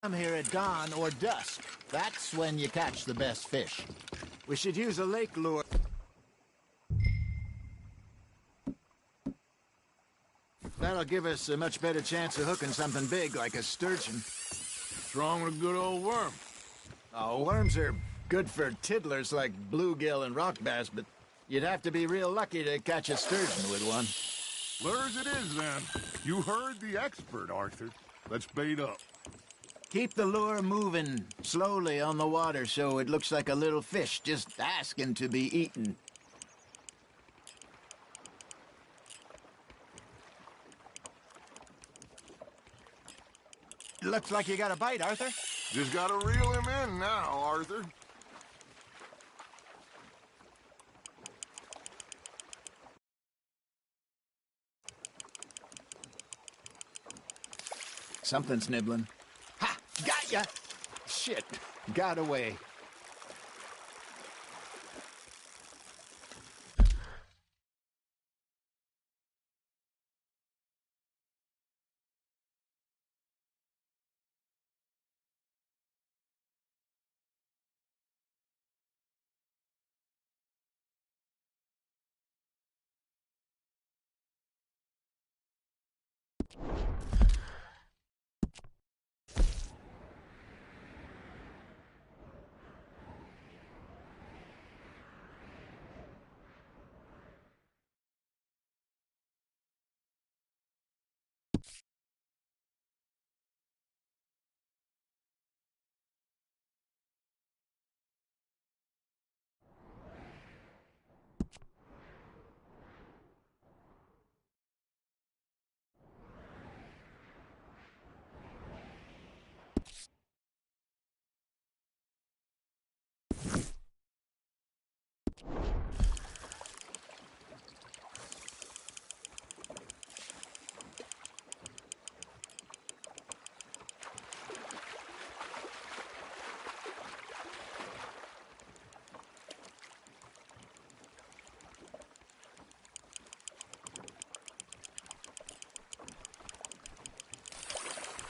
I'm here at dawn or dusk. That's when you catch the best fish. We should use a lake lure. That'll give us a much better chance of hooking something big like a sturgeon. What's wrong with a good old worm? Oh, worms are good for tiddlers like bluegill and rock bass, but you'd have to be real lucky to catch a sturgeon with one. Lures it is, then. You heard the expert, Arthur. Let's bait up. Keep the lure moving slowly on the water so it looks like a little fish just asking to be eaten. Looks like you got a bite, Arthur. Just gotta reel him in now, Arthur. Something's nibbling. Ha! Got ya! Shit, got away.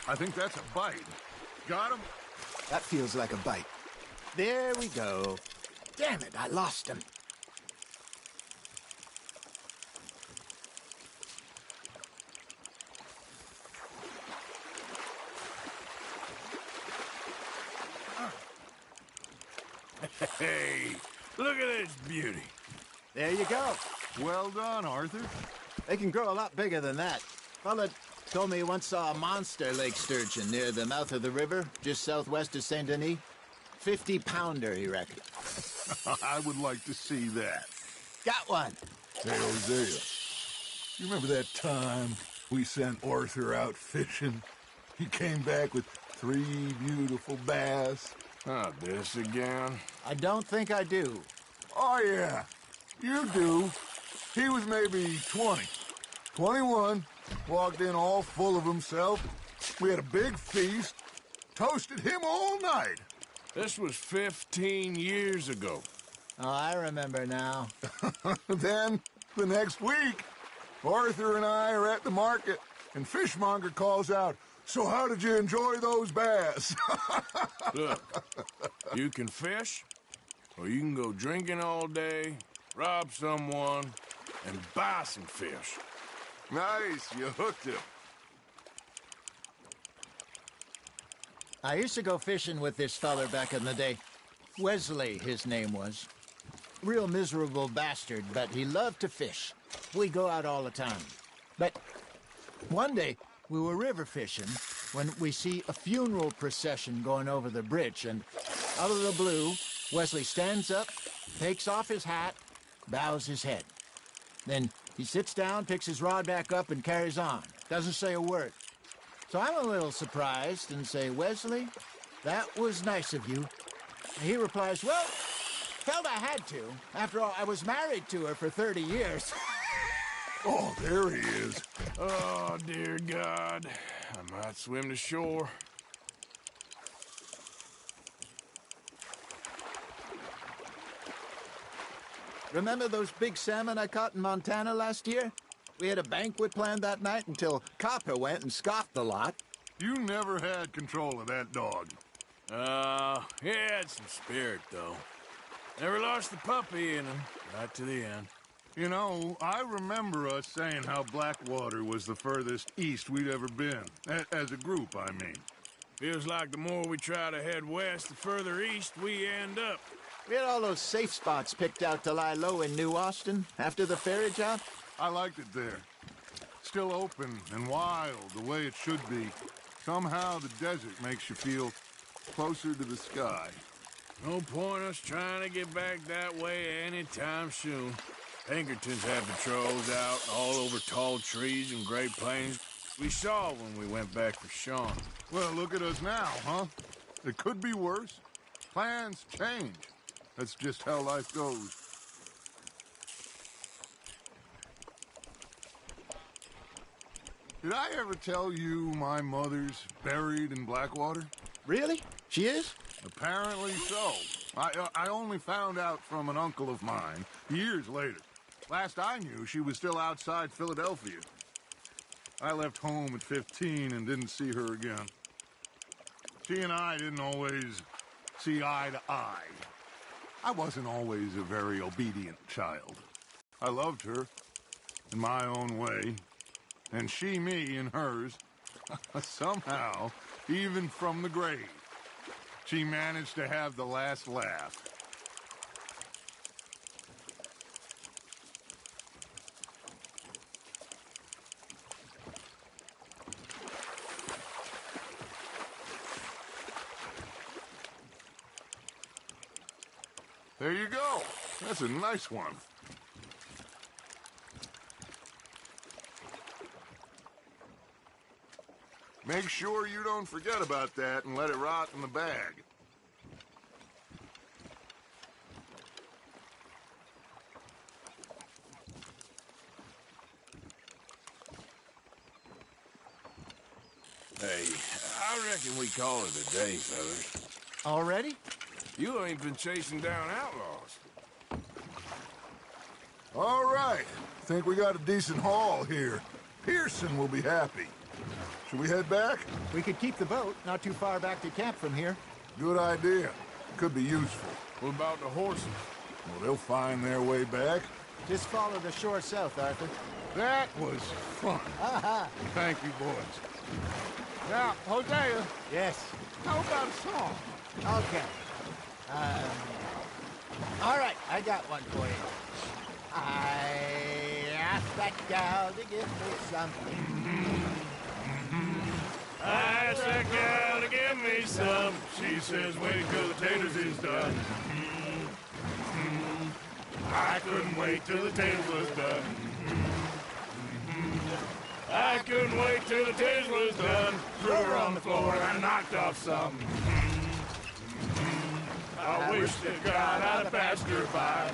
I think that's a bite. Got him? That feels like a bite. There we go. Damn it, I lost him. Hey, look at this beauty. There you go. Well done, Arthur. They can grow a lot bigger than that. Fella told me he once saw a monster lake sturgeon near the mouth of the river, just southwest of Saint Denis. 50-pounder, he reckoned. I would like to see that. Got one. Hey, Hosea, you remember that time we sent Arthur out fishing? He came back with 3 beautiful bass. Ah, this again? I don't think I do. Oh, yeah, you do. He was maybe 20, 21, walked in all full of himself. We had a big feast, toasted him all night. This was 15 years ago. Oh, I remember now. Then, the next week, Arthur and I are at the market, and Fishmonger calls out, "So how did you enjoy those bass?" Look, you can fish, or you can go drinking all day, rob someone, and buy some fish. Nice, you hooked him. I used to go fishing with this feller back in the day. Wesley, his name was. Real miserable bastard, but he loved to fish. We go out all the time. But one day, we were river fishing when we see a funeral procession going over the bridge, and out of the blue, Wesley stands up, takes off his hat, bows his head. Then he sits down, picks his rod back up, and carries on. Doesn't say a word. So I'm a little surprised and say, "Wesley, that was nice of you." He replies, "Well, felt I had to. After all, I was married to her for 30 years. Oh, there he is. Oh, dear God. I might swim to shore. Remember those big salmon I caught in Montana last year? We had a banquet planned that night until Copper went and scoffed the lot. You never had control of that dog. He had some spirit, though. Never lost the puppy in him, right to the end. You know, I remember us saying how Blackwater was the furthest east we'd ever been. As a group, I mean. Feels like the more we try to head west, the further east we end up. We had all those safe spots picked out to lie low in New Austin after the ferry job. I liked it there. Still open and wild, the way it should be. Somehow the desert makes you feel closer to the sky. No point us trying to get back that way anytime soon. Pinkertons had patrols out all over tall trees and Great Plains. We saw when we went back for Sean. Well, look at us now, huh? It could be worse. Plans change. That's just how life goes. Did I ever tell you my mother's buried in Blackwater? Really? She is? Apparently so. I only found out from an uncle of mine years later. Last I knew, she was still outside Philadelphia. I left home at 15 and didn't see her again. She and I didn't always see eye to eye. I wasn't always a very obedient child. I loved her in my own way, and she me in hers. Somehow, even from the grave, she managed to have the last laugh. There you go. That's a nice one. Make sure you don't forget about that and let it rot in the bag. Hey, I reckon we call it a day, fellas. Already? You ain't been chasing down outlaws. All right. Think we got a decent haul here. Pearson will be happy. Should we head back? We could keep the boat not too far back to camp from here. Good idea. Could be useful. What about the horses? Well, they'll find their way back. Just follow the shore south, Arthur. That was fun. Thank you, boys. Now, Hosea, Yes. how about a song? Okay. All right, I got one for you. I asked that gal to give me something. I asked that gal to give me some. She says, wait till the taters is done. I couldn't wait till the taters was done. I couldn't wait till the taters was done. Threw her on the floor and I knocked off some. I wish to God I'd have passed her by.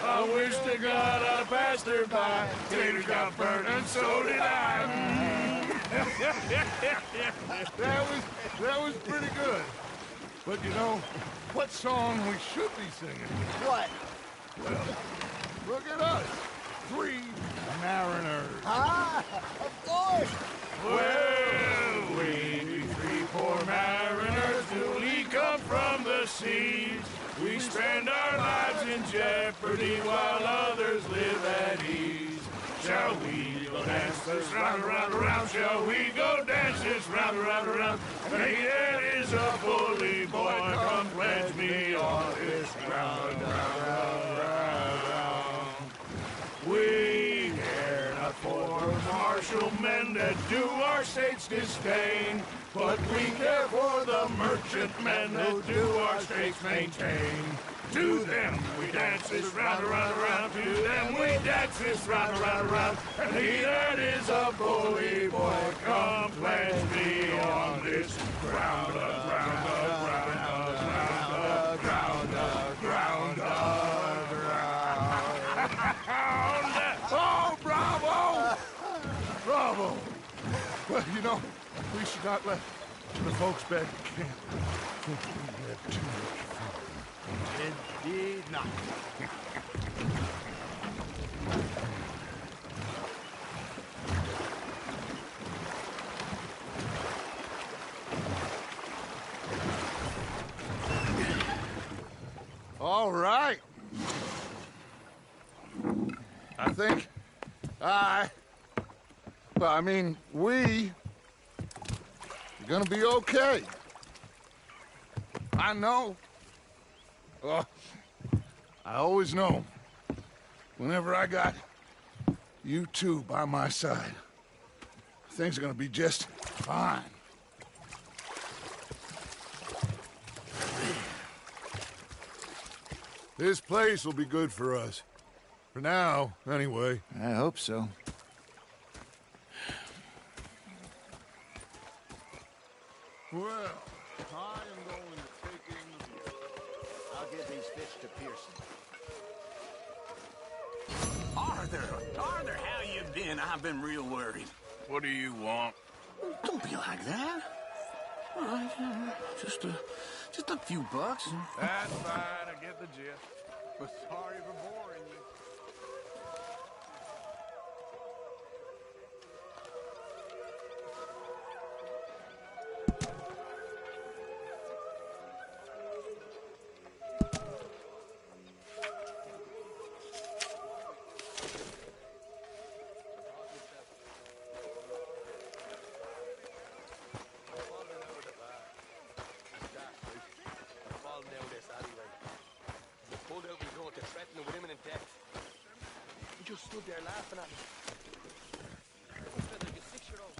I wish to God I'd have passed her by. Taters got burnt and so did I. That was pretty good. But you know, what song we should be singing? What? Well, look at us. 3 mariners. Ah, of course. Well, we 3 poor mariners newly come from the seas. We spend our lives in jeopardy while others live at ease. Shall we go dance this round, around, around? Shall we go dance this round, around, around? Hey, that is a bully boy. Come pledge me on this ground, round, round, round. We care not for martial men that do our state's disdain, but we care for the merchant men that do our state's maintain. To them we dance this round, around, around. To them we dance this round, around, around. And he that is a bully boy, come pledge me on this ground, ground, ground, ground, ground, ground, ground. Oh, bravo! Bravo! Well, you know, we should not let the folks back at camp think we had too much fun. Indeed not. All right. I think we are gonna be okay. I know. I always know. Whenever I got you two by my side, things are gonna be just fine. This place will be good for us. For now, anyway. I hope so. Well, I am going to take in the view. I'll give these fish to Pearson. Arthur, how you been? I've been real worried. What do you want? Don't be like that. All right, just a few bucks. That's fine, I get the gist. But sorry for boring you. You just stood there laughing at me. Like a 6-year-old.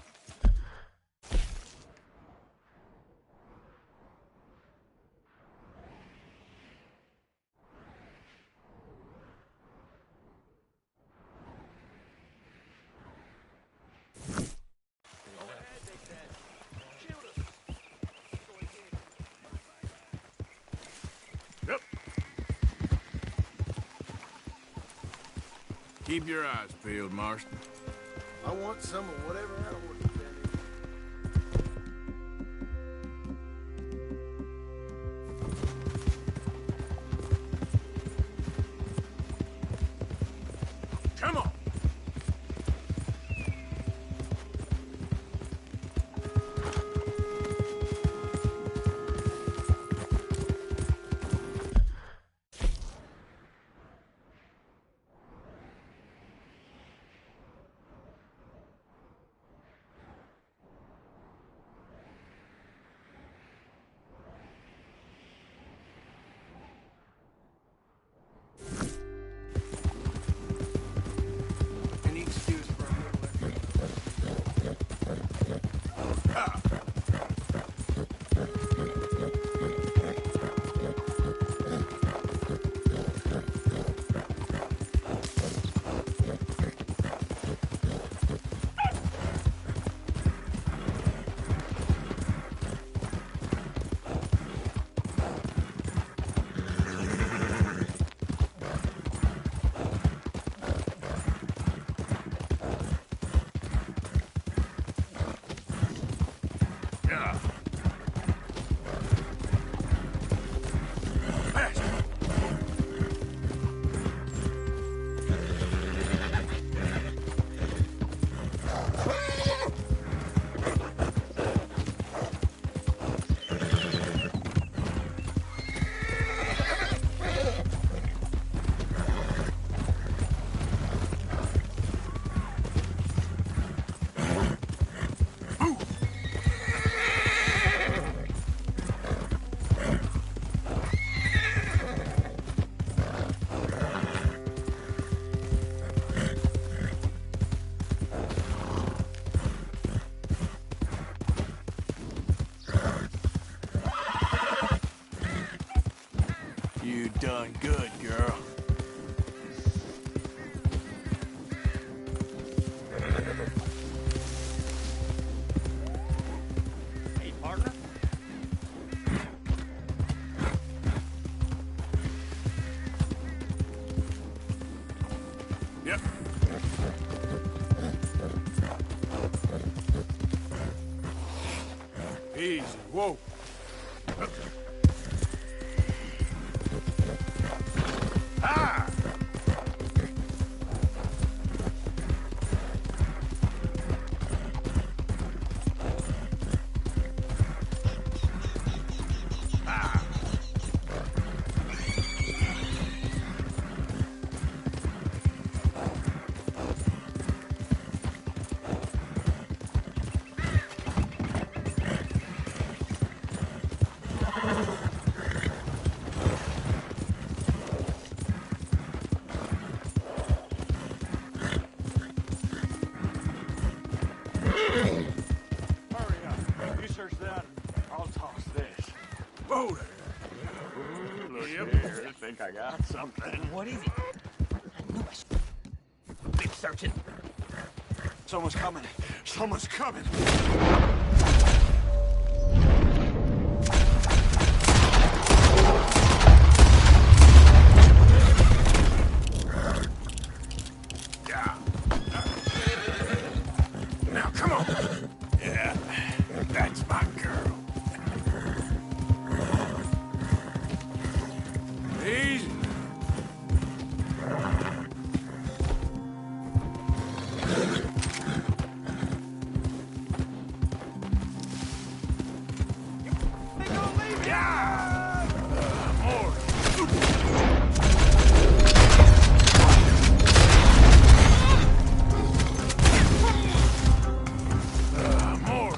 Yep. Keep your eyes peeled, Marston. I want some of whatever that orchid is. Come on! Any excuse for a little Yeah. You done good, girl. Hey, partner. Yep. Easy. Whoa. Ah! Hurry up. You search that, and I'll toss this. Whoa there. Look here. I think I got something. What is it? I knew I should be searching. Someone's coming. Someone's coming. Yeah. Now, come on. Yeah, that's my girl. Easy. Yeah! More. More.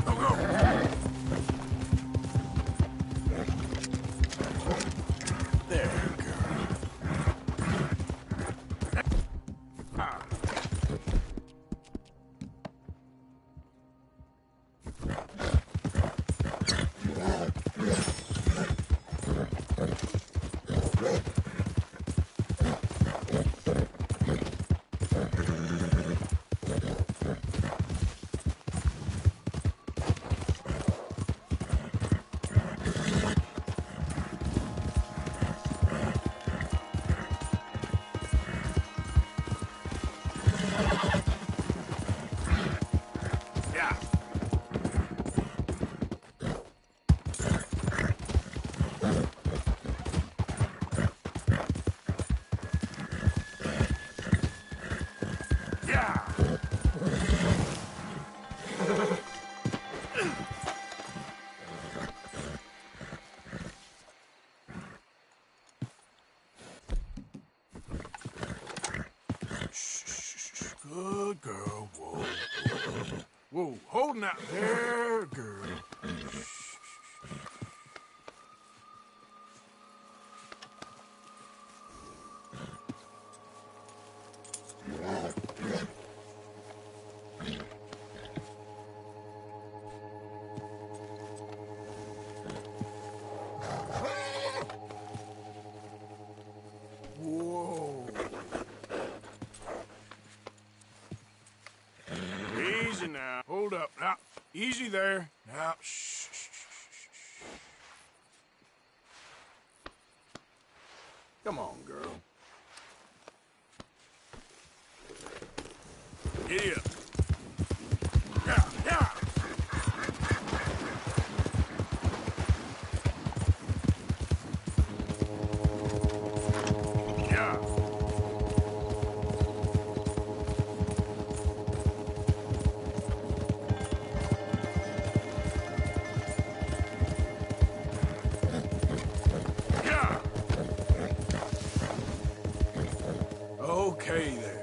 Go, go. There, girl. Ah. Yeah. Yeah. Shh. Good girl. Whoa. Whoa. Holding out there, girl. Whoa. Easy now. Hold up. Now, easy there. Now, shh. Come on, girl. Giddy up. Yeah, yeah. Yeah. Yeah. Okay there.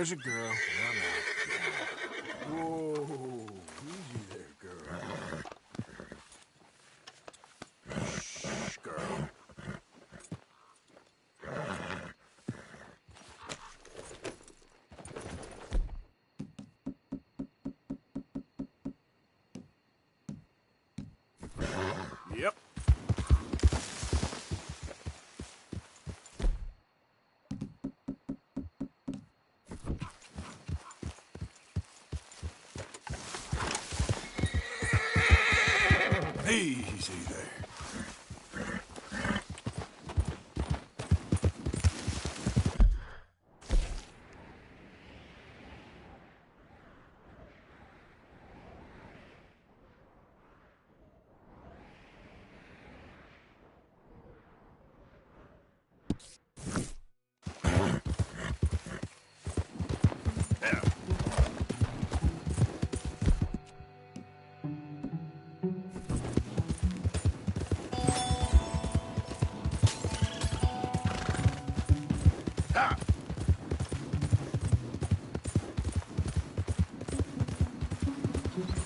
There's a girl. Whoa, easy there, girl. Shh, girl. Yep. Easy there.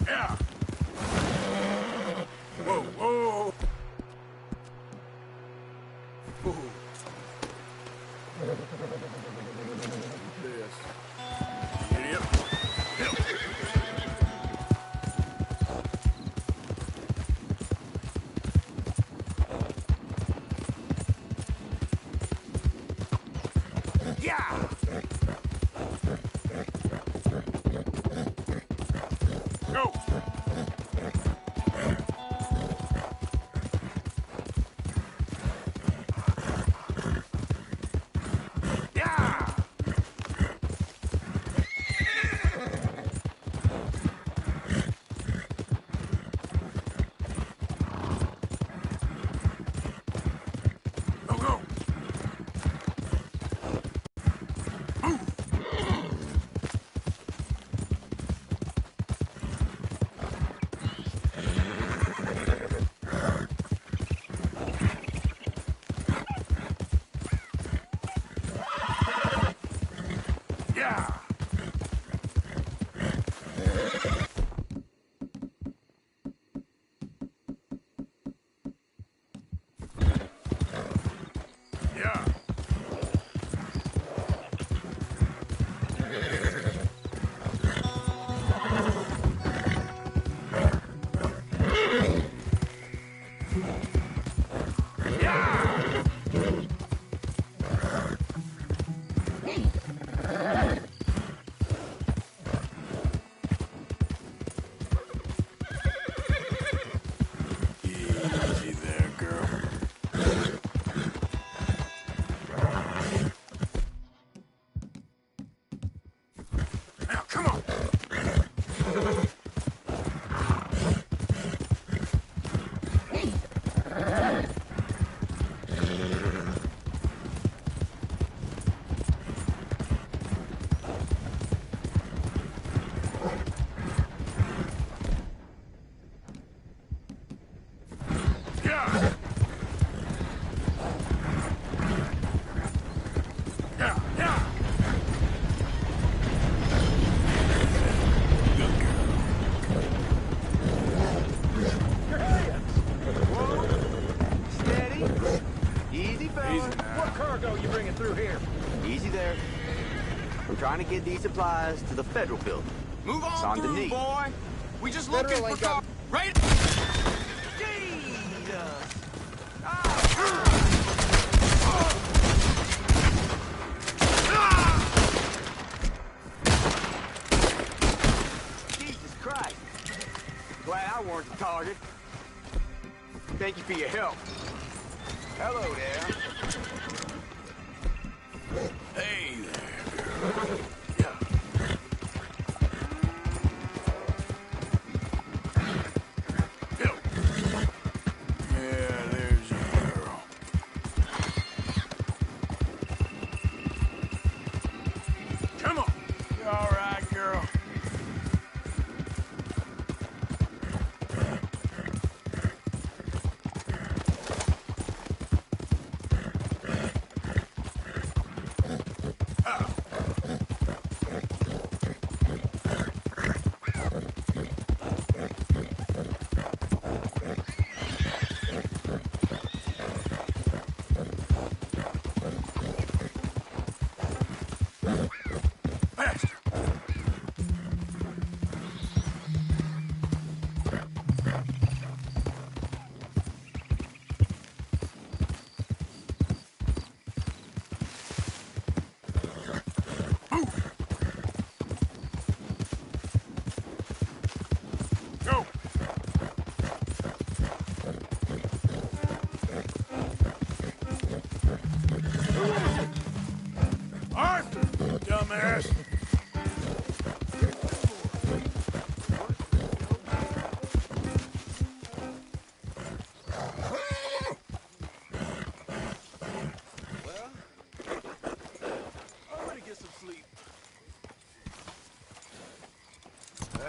Yeah. Whoa, whoa. This. Idiot. Yeah. Go. Yeah. Go, go. Yeah. Yeah. Yeah. Easy there, girl. Now, come on. Yeah. Yeah, yeah. Good girl. Your hands! Whoa! Steady! Easy, fella. Easy now. What cargo you bringing through here? Easy there. I'm trying to get these supplies to the federal building. Move It's on on through, me. boy. We just Federal looking for ain't got- car. Right? Jesus Christ. Glad I weren't the target. Thank you for your help. Hello there. Hey there, girl. Yeah. Go. Yeah, there's your girl. Come on. You all right, girl?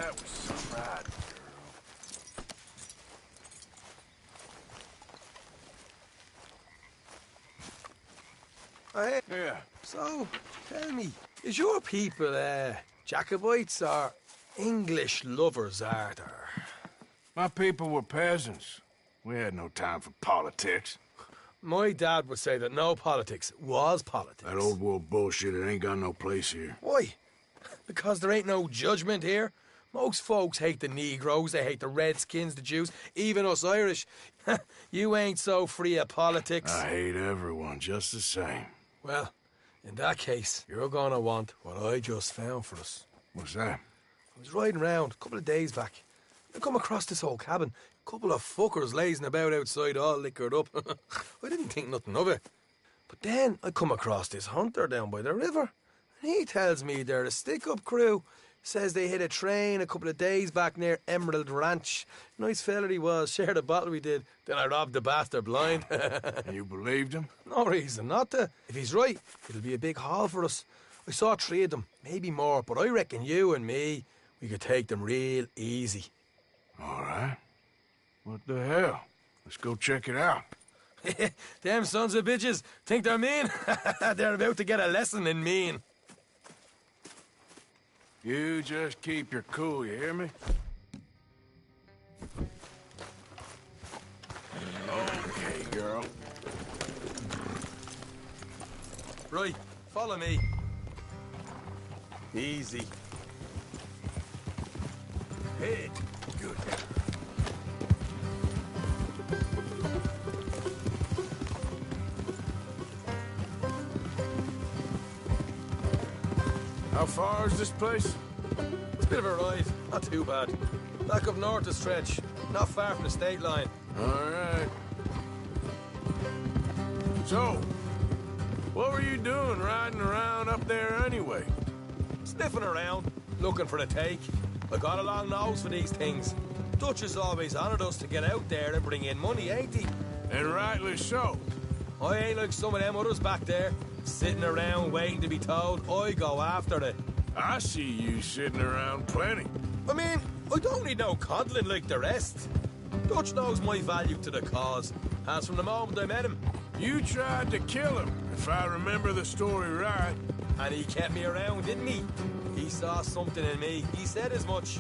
That was some ride, Hey, girl. Yeah. so, tell me, is your people, Jacobites or English lovers, are there? My people were peasants. We had no time for politics. My dad would say that no politics was politics. That old world bullshit, it ain't got no place here. Why? Because there ain't no judgment here. Most folks hate the Negroes, they hate the Redskins, the Jews, even us Irish. You ain't so free of politics. I hate everyone just the same. Well, in that case, you're gonna want what I just found for us. What's that? I was riding around a couple of days back. I come across this old cabin. A couple of fuckers lazing about outside all liquored up. I didn't think nothing of it. But then I come across this hunter down by the river. And he tells me they're a stick-up crew. Says they hit a train a couple of days back near Emerald Ranch. Nice fella he was, shared a bottle we did. Then I robbed the bastard blind. And you believed him? No reason not to. If he's right, it'll be a big haul for us. I saw 3 of them, maybe more, but I reckon you and me, we could take them real easy. All right. What the hell? Let's go check it out. Them sons of bitches think they're mean. They're about to get a lesson in mean. You just keep your cool, you hear me? Okay, girl. Right, follow me. Easy. Hey, good. How far is this place? It's a bit of a ride, not too bad. Back up north a stretch, not far from the state line. All right. So, what were you doing riding around up there anyway? Sniffing around, looking for a take. I got a long nose for these things. Dutch has always honoured us to get out there and bring in money, ain't he? And rightly so. I ain't like some of them others back there, sitting around waiting to be told. I go after it. I see you sitting around plenty. I mean, I don't need no coddling like the rest. Dutch knows my value to the cause, as from the moment I met him. You tried to kill him, if I remember the story right. And he kept me around, didn't he? He saw something in me. He said as much.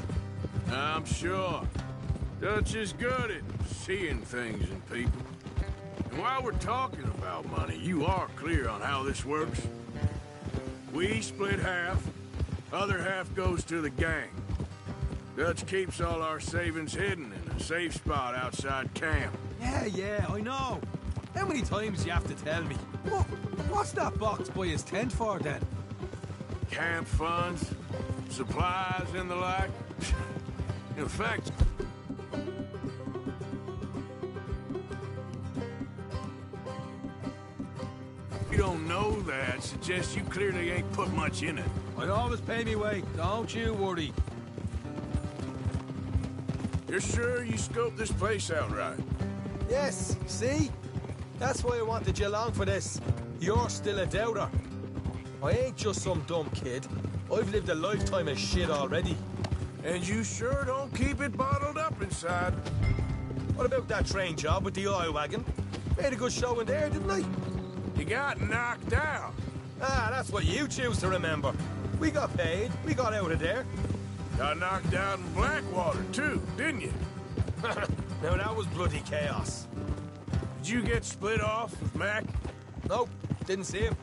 I'm sure. Dutch is good at seeing things in people. And while we're talking about money, you are clear on how this works. We split half, other half goes to the gang. Dutch keeps all our savings hidden in a safe spot outside camp. Yeah, I know. How many times do you have to tell me? What's that box by his tent for, then? Camp funds, supplies, and the like. In fact, if you don't know that, suggests you clearly ain't put much in it. I always pay me way, don't you worry. You're sure you scoped this place out right? Yes, see? That's why I wanted you along for this. You're still a doubter. I ain't just some dumb kid. I've lived a lifetime of shit already. And you sure don't keep it bottled up inside. What about that train job with the oil wagon? Made a good show in there, didn't I? You got knocked out. Ah, that's what you choose to remember. We got paid. We got out of there. Got knocked out in Blackwater, too, didn't you? Now, that was bloody chaos. Did you get split off with Mac? Nope, didn't see him.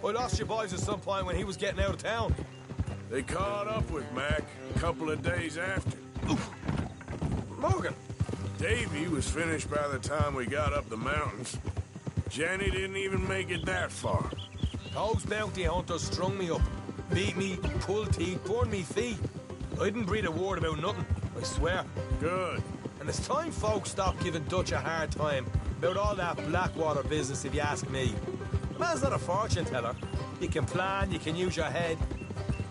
I lost your boys at some point when he was getting out of town. They caught up with Mac a couple of days after. Oof. Morgan. Davy was finished by the time we got up the mountains. Jenny didn't even make it that far. Those bounty hunters strung me up. Beat me, pulled teeth, burned me feet. I didn't breathe a word about nothing, I swear. Good. And it's time folks stopped giving Dutch a hard time about all that Blackwater business, if you ask me. The man's not a fortune teller. You can plan, you can use your head,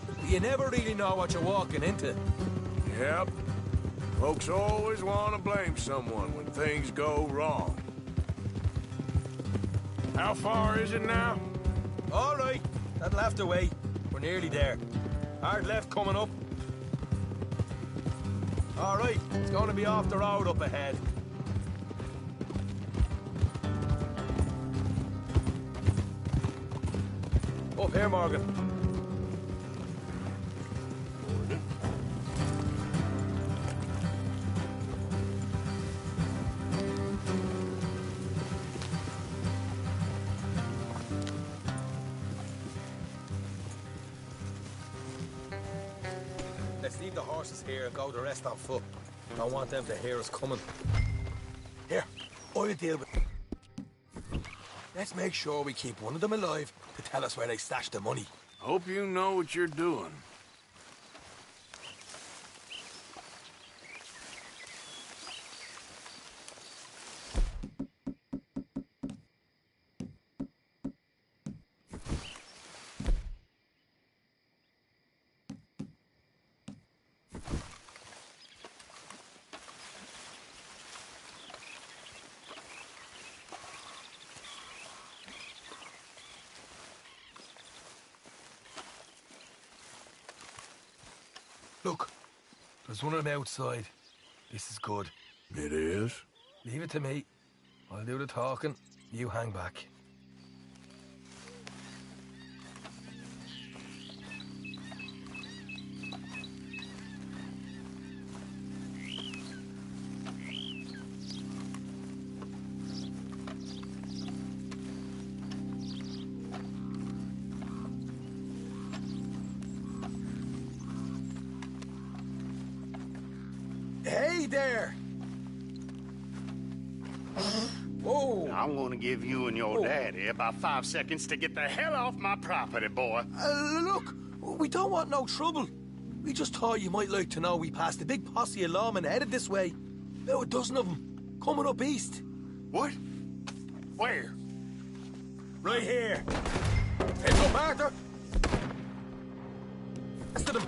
but you never really know what you're walking into. Yep. Folks always want to blame someone when things go wrong. How far is it now? All right, that'll have to wait. We're nearly there. Hard left coming up. All right, it's going to be off the road up ahead. Up here, Morgan. Let's leave the horses here and go the rest on foot. Don't want them to hear us coming. Here, I'll deal with it. Let's make sure we keep one of them alive to tell us where they stashed the money. Hope you know what you're doing. Look, there's one of them outside. This is good. It is? Leave it to me. I'll do the talking. You hang back. Hey there! Whoa! I'm gonna give you and your daddy about 5 seconds to get the hell off my property, boy. Look, we don't want no trouble. We just thought you might like to know we passed a big posse of lawmen headed this way. About a dozen of them, coming up east. What? Where? Right here. Heads up, Arthur! Rest of them.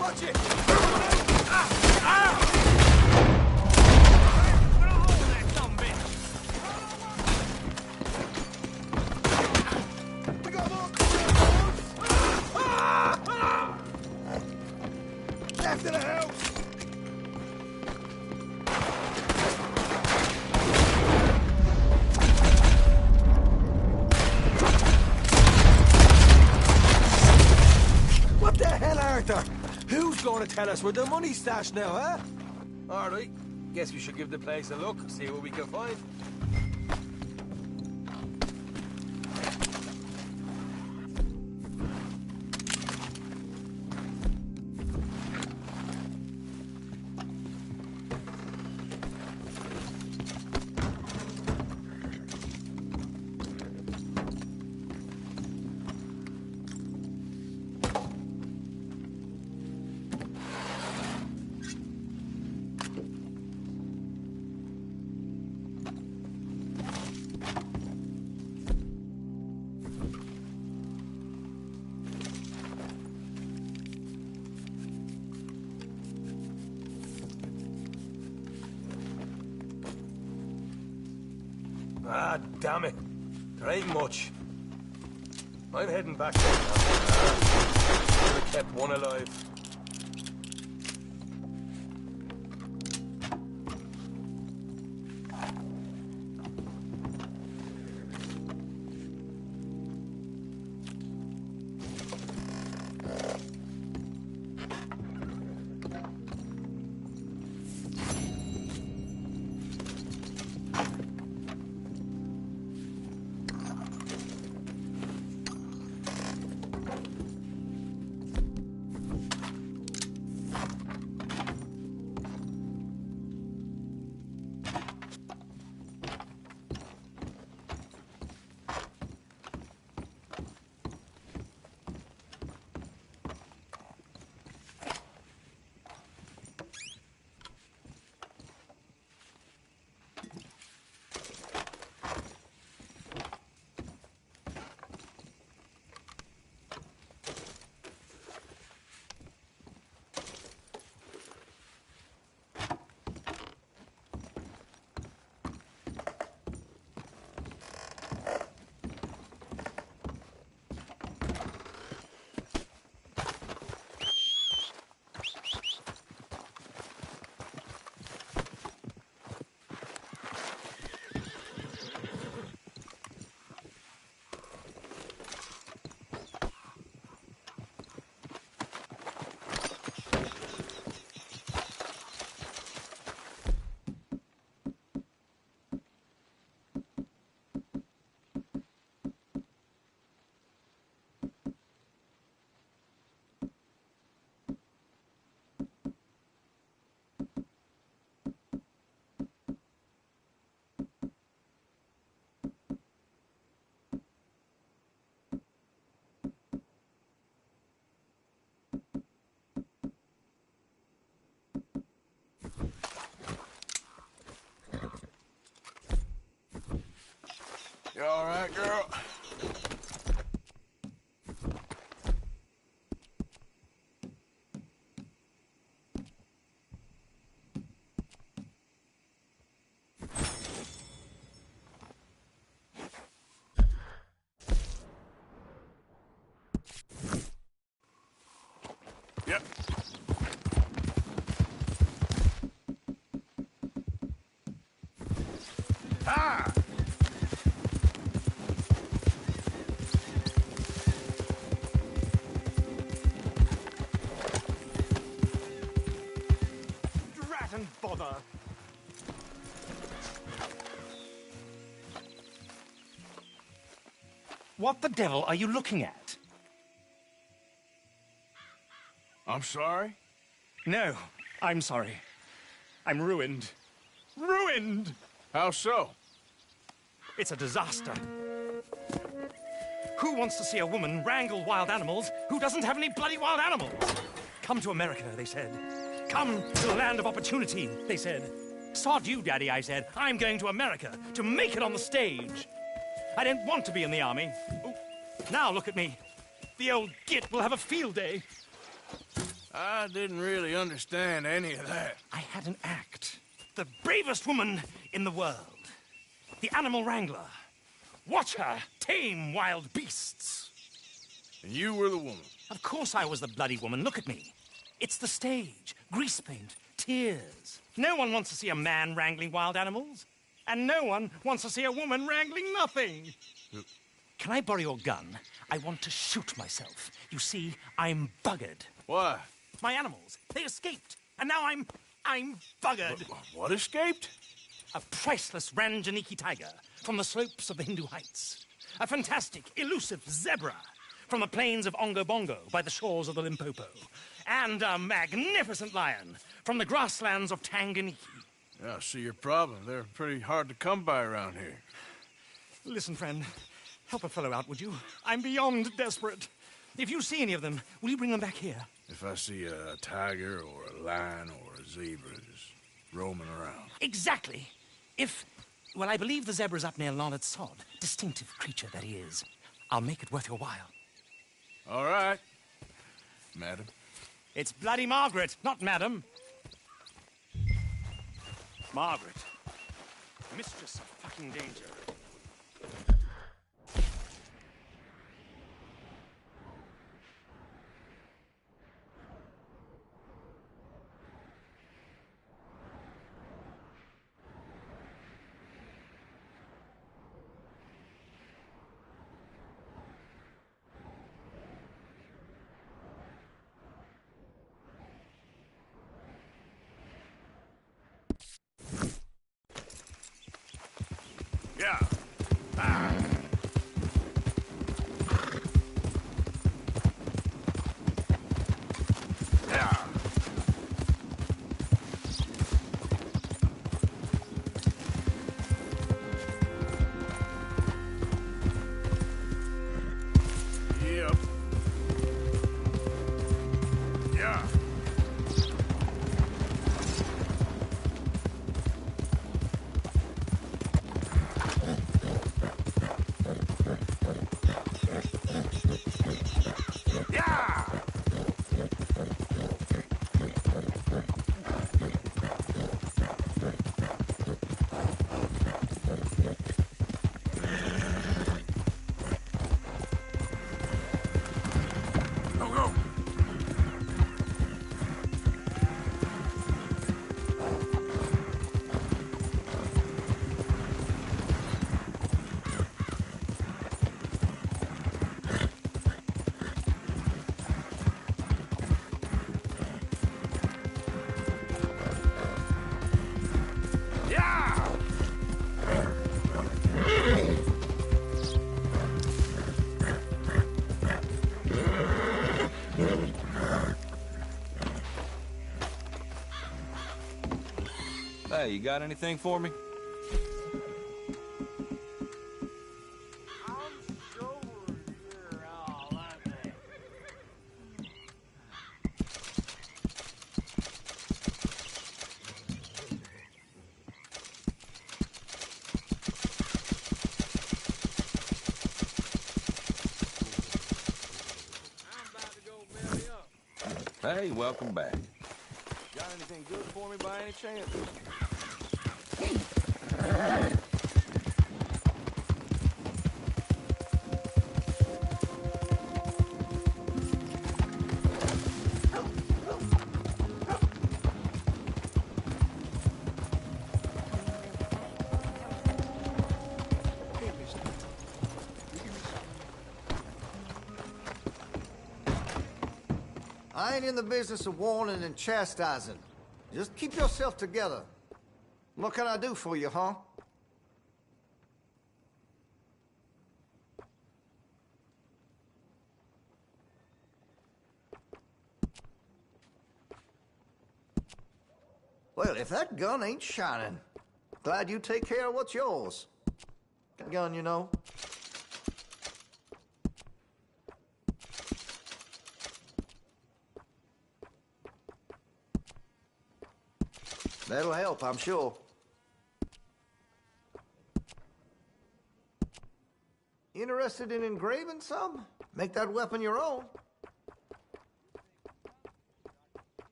Watch it! We got more left of the house! What the hell, Arthur? Who's going to tell us where the money's stashed now, huh? All right. Guess we should give the place a look, see what we can find. Ah, damn it. There ain't much. I'm heading back there now. Could have kept one alive. You all right, girl? Yep. Ah! Drat and bother. What the devil are you looking at? I'm sorry? No, I'm sorry. I'm ruined. Ruined! How so? It's a disaster. Who wants to see a woman wrangle wild animals who doesn't have any bloody wild animals? Come to America, they said. Come to the land of opportunity, they said. Sod you, Daddy, I said. I'm going to America to make it on the stage. I don't want to be in the army. Ooh, now look at me. The old git will have a field day. I didn't really understand any of that. I had an act. The bravest woman in the world. The animal wrangler. Watch her tame wild beasts. And you were the woman. Of course I was the bloody woman. Look at me. It's the stage. Grease paint. Tears. No one wants to see a man wrangling wild animals. And no one wants to see a woman wrangling nothing. Can I borrow your gun? I want to shoot myself. You see, I'm buggered. Why? My animals, they escaped. And now I'm buggered. What escaped? A priceless Ranjaniki tiger from the slopes of the Hindu Heights. A fantastic, elusive zebra from the plains of Ongo Bongo by the shores of the Limpopo. And a magnificent lion from the grasslands of Tanganyika. Yeah, I see your problem. They're pretty hard to come by around here. Listen, friend, help a fellow out, would you? I'm beyond desperate. If you see any of them, will you bring them back here? If I see a tiger or a lion or a zebra just roaming around. Exactly. Well, I believe the zebra's up near Larned Sod. Distinctive creature that he is. I'll make it worth your while. All right, madam. It's bloody Margaret, not madam. Margaret. Mistress of fucking danger. Yeah. Yep. Yeah. Hey, you got anything for me? Hey, welcome back. Got anything good for me by any chance? I ain't in the business of warning and chastising. Just keep yourself together. What can I do for you, huh? Well, if that gun ain't shining, glad you take care of what's yours. That gun, you know. That'll help, I'm sure. Interested in engraving some? Make that weapon your own.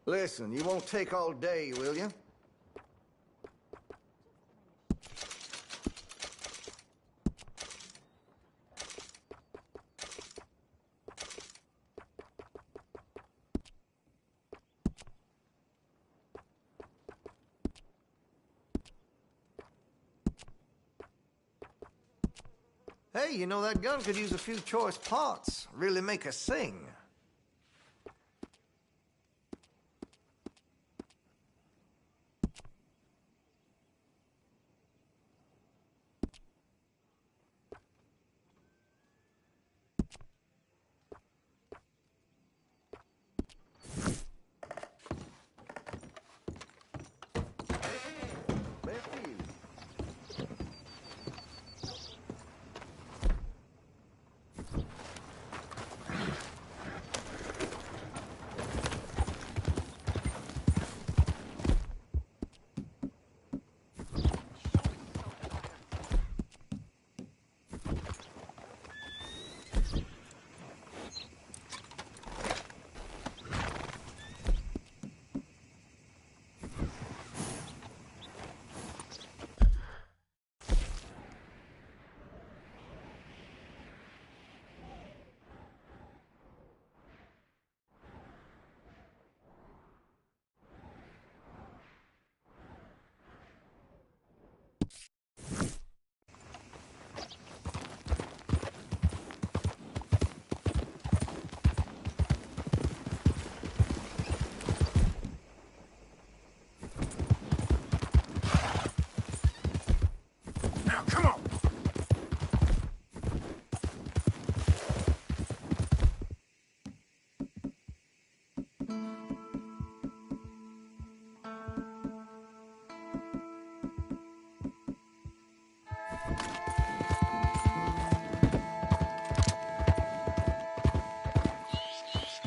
Listen, you won't take all day, will you? Hey, you know, that gun could use a few choice parts. Really make us sing.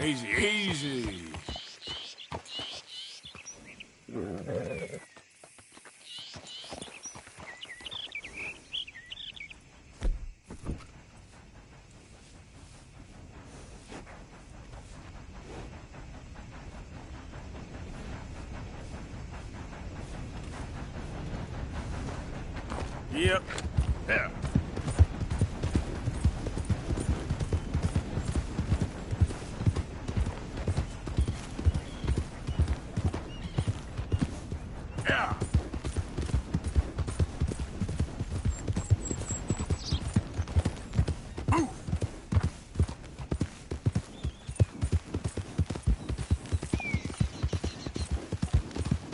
Easy, easy. Yep. Yeah. Yeah. Move.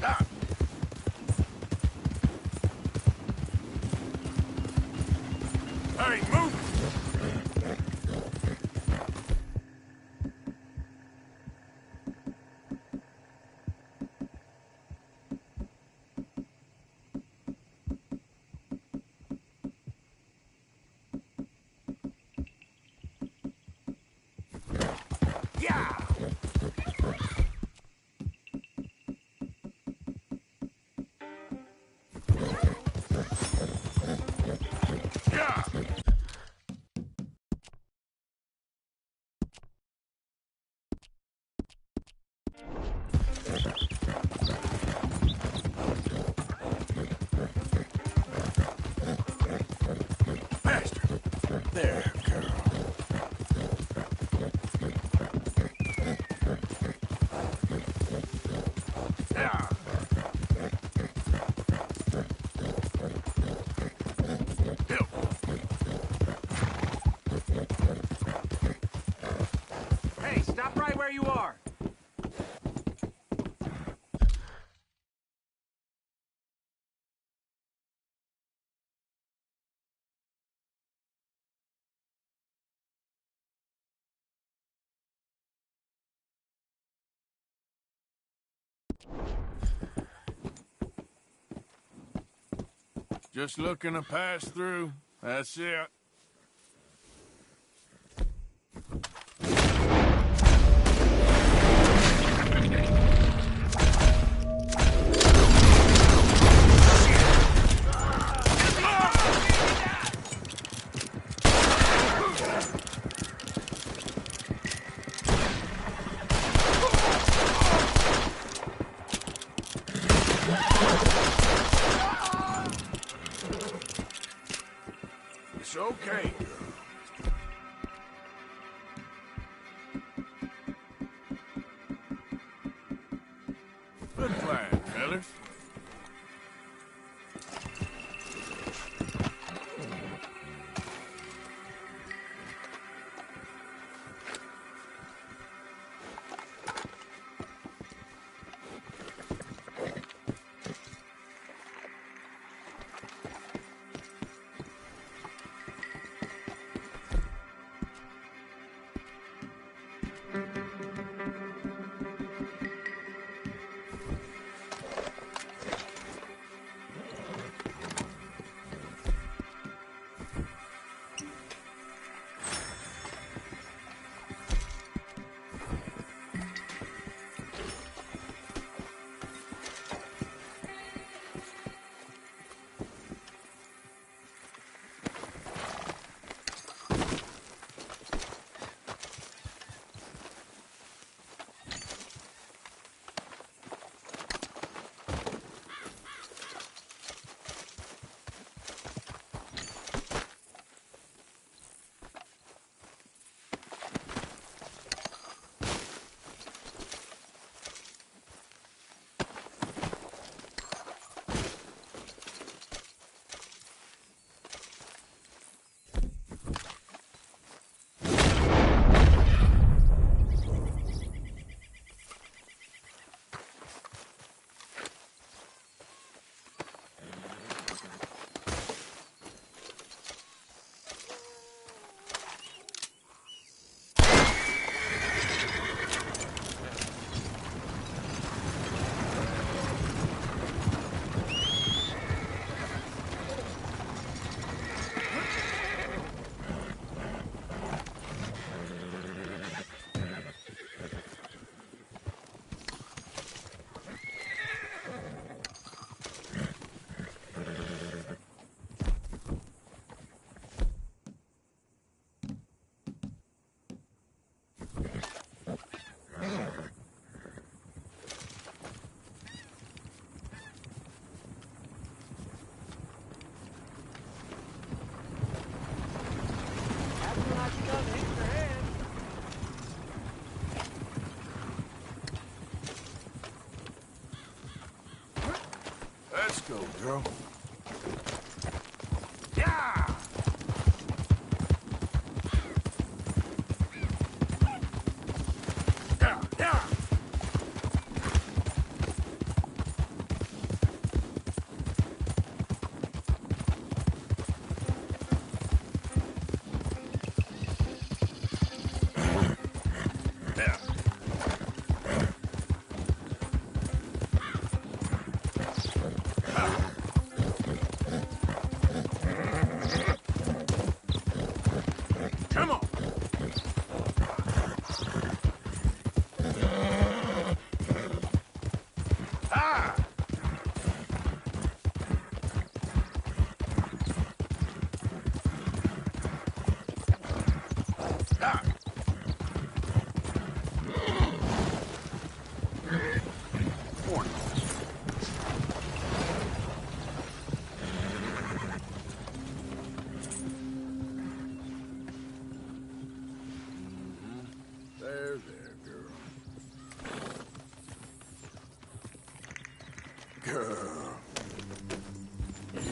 Ah. Just looking to pass through. That's it. It's okay. Good plan, fellas. Let's go, girl. Yeah! Yeah, yeah! Come on! Ah! Ah! There, girl. Girl.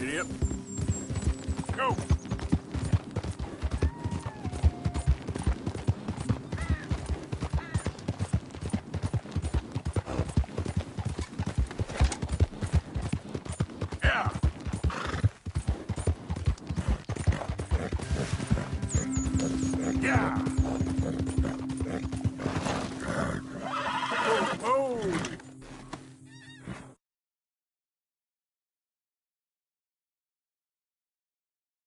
Giddy up. Go! Yeah! Yeah!